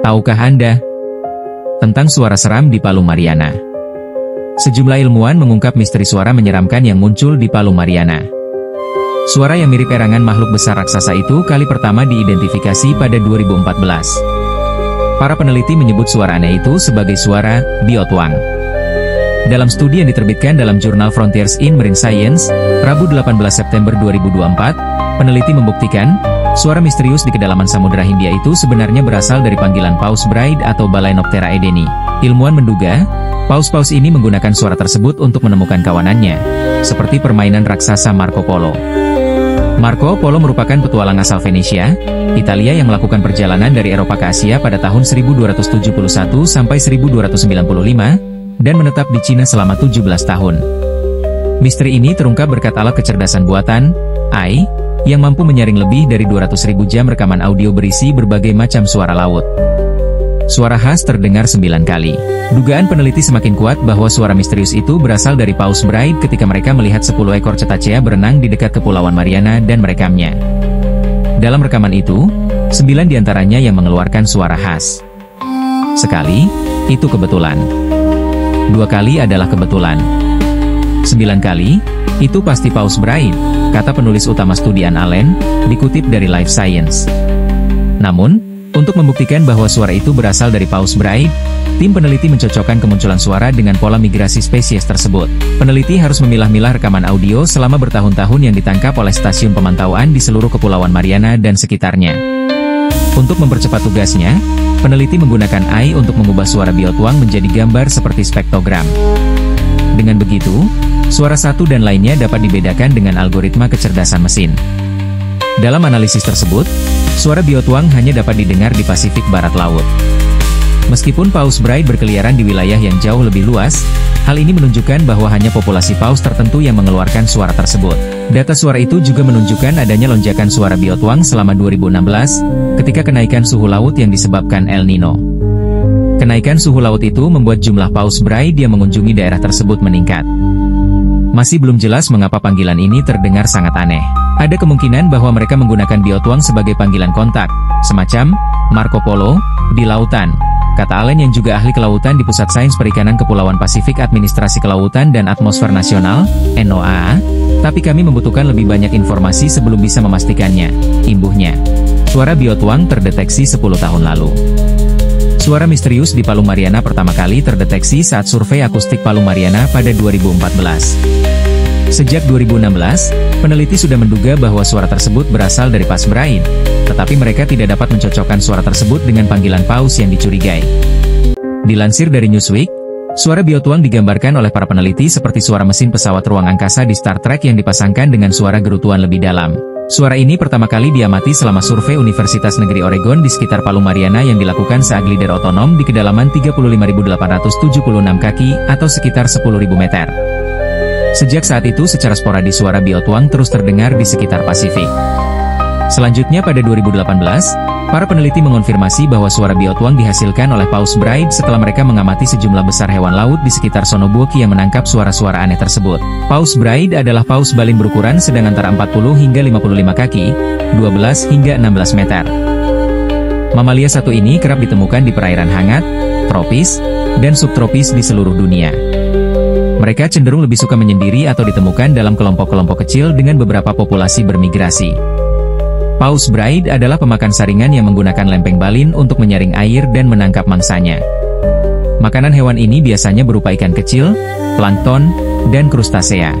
Tahukah Anda tentang suara seram di Palung Mariana? Sejumlah ilmuwan mengungkap misteri suara menyeramkan yang muncul di Palung Mariana. Suara yang mirip erangan makhluk besar raksasa itu kali pertama diidentifikasi pada 2014. Para peneliti menyebut suara aneh itu sebagai suara biotwang. Dalam studi yang diterbitkan dalam jurnal Frontiers in Marine Science, Rabu 18 September 2024, peneliti membuktikan, suara misterius di kedalaman Samudra Hindia itu sebenarnya berasal dari panggilan paus bride atau Balaenoptera edeni. Ilmuwan menduga, paus-paus ini menggunakan suara tersebut untuk menemukan kawanannya, seperti permainan raksasa Marco Polo. Marco Polo merupakan petualang asal Venesia, Italia yang melakukan perjalanan dari Eropa ke Asia pada tahun 1271 sampai 1295, dan menetap di Cina selama 17 tahun. Misteri ini terungkap berkat alat kecerdasan buatan, AI, yang mampu menyaring lebih dari 200.000 jam rekaman audio berisi berbagai macam suara laut. Suara khas terdengar 9 kali. Dugaan peneliti semakin kuat bahwa suara misterius itu berasal dari Paus Bride ketika mereka melihat 10 ekor cetacea berenang di dekat Kepulauan Mariana dan merekamnya. Dalam rekaman itu, 9 diantaranya yang mengeluarkan suara khas. Sekali, itu kebetulan. 2 kali adalah kebetulan. 9 kali, itu pasti Paus Bride, kata penulis utama studi Ann Allen, dikutip dari Life Science. Namun, untuk membuktikan bahwa suara itu berasal dari Paus Bride, tim peneliti mencocokkan kemunculan suara dengan pola migrasi spesies tersebut. Peneliti harus memilah-milah rekaman audio selama bertahun-tahun yang ditangkap oleh stasiun pemantauan di seluruh Kepulauan Mariana dan sekitarnya. Untuk mempercepat tugasnya, peneliti menggunakan AI untuk mengubah suara biotwang menjadi gambar seperti spektrogram. Dengan begitu, suara satu dan lainnya dapat dibedakan dengan algoritma kecerdasan mesin. Dalam analisis tersebut, suara biotwang hanya dapat didengar di Pasifik Barat Laut. Meskipun Paus Bride berkeliaran di wilayah yang jauh lebih luas, hal ini menunjukkan bahwa hanya populasi paus tertentu yang mengeluarkan suara tersebut. Data suara itu juga menunjukkan adanya lonjakan suara biotwang selama 2016, ketika kenaikan suhu laut yang disebabkan El Nino. Kenaikan suhu laut itu membuat jumlah Paus Bride yang mengunjungi daerah tersebut meningkat. Masih belum jelas mengapa panggilan ini terdengar sangat aneh. Ada kemungkinan bahwa mereka menggunakan biotwang sebagai panggilan kontak, semacam Marco Polo di lautan, kata Allen yang juga ahli kelautan di Pusat Sains Perikanan Kepulauan Pasifik Administrasi Kelautan dan Atmosfer Nasional, NOAA. Tapi kami membutuhkan lebih banyak informasi sebelum bisa memastikannya, imbuhnya. Suara biotwang terdeteksi 10 tahun lalu. Suara misterius di Palung Mariana pertama kali terdeteksi saat survei akustik Palung Mariana pada 2014. Sejak 2016, peneliti sudah menduga bahwa suara tersebut berasal dari Paus Bride, tetapi mereka tidak dapat mencocokkan suara tersebut dengan panggilan paus yang dicurigai. Dilansir dari Newsweek, suara biotwang digambarkan oleh para peneliti seperti suara mesin pesawat ruang angkasa di Star Trek yang dipasangkan dengan suara gerutuan lebih dalam. Suara ini pertama kali diamati selama survei Universitas Negeri Oregon di sekitar Palung Mariana yang dilakukan saat glider otonom di kedalaman 35.876 kaki atau sekitar 10.000 meter. Sejak saat itu secara sporadis suara biotwang terus terdengar di sekitar Pasifik. Selanjutnya pada 2018, para peneliti mengonfirmasi bahwa suara biotwang dihasilkan oleh Paus Bride setelah mereka mengamati sejumlah besar hewan laut di sekitar Sonobuoki yang menangkap suara-suara aneh tersebut. Paus Bride adalah paus baling berukuran sedang antara 40 hingga 55 kaki, 12 hingga 16 meter. Mamalia satu ini kerap ditemukan di perairan hangat, tropis, dan subtropis di seluruh dunia. Mereka cenderung lebih suka menyendiri atau ditemukan dalam kelompok-kelompok kecil dengan beberapa populasi bermigrasi. Paus Bride adalah pemakan saringan yang menggunakan lempeng balin untuk menyaring air dan menangkap mangsanya. Makanan hewan ini biasanya berupa ikan kecil, plankton, dan krustasea.